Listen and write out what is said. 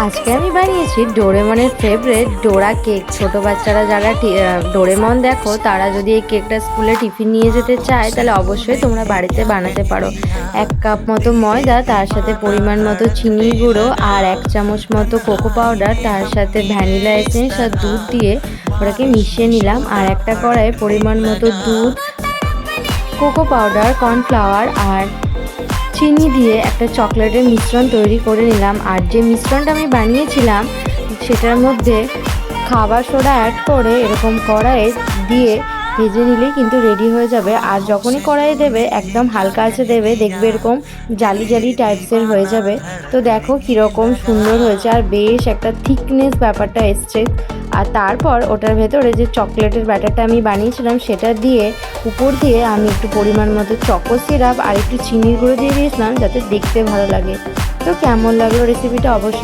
আজকে আমি বানিয়েছি ডোরেমনের ফেভারিট ডোরা কেক। ছোট বাচ্চারা যারা ডোরেমন দেখো তারা যদি এই কেকটা স্কুলে টিফিন নিয়ে যেতে চায় তাহলে অবশ্যই তোমরা বাড়িতে বানাতে পারো। 1 কাপ মতো ময়দা, তার সাথে পরিমাণ মতো চিনি গুঁড়ো আর 1 চামচ মতো কোকো পাউডার, তার সাথে ভ্যানিলা এসেন্স আর দুধ দিয়ে ওটাকে মিশিয়ে নিলাম। আর একটা কড়াইয়ে পরিমাণ মতো দুধ, কোকো পাউডার, কর্নফ্লাওয়ার আর চিনি দিয়ে একটা চকলেটের মিশ্রণ তৈরি করে নিলাম। আর যে মিশ্রণটা আমি বানিয়েছিলাম সেটার মধ্যে খাবার সোডা অ্যাড করে এরকম কড়াইয়ে দিয়ে ভেজে নিলেই কিন্তু রেডি হয়ে যাবে। আর যখনই কড়াইয়ে দেবে একদম হালকা আঁচে দেবে, দেখবে এরকম জালি জালি টাইপসের হয়ে যাবে। তো দেখো কীরকম সুন্দর হয়েছে আর বেশ একটা থিকনেস ব্যাপারটা এসছে। আর তারপর ওটার ভেতরে যে চকলেটের ব্যাটারটা আমি বানিয়েছিলাম সেটা দিয়ে উপর দিয়ে আমি একটু পরিমাণ মতো চকো সিরাপ আর একটু চিনির গুঁড়ো দিয়ে দিয়েছিলাম যাতে দেখতে ভালো লাগে। তো কেমন লাগলো রেসিপিটা অবশ্যই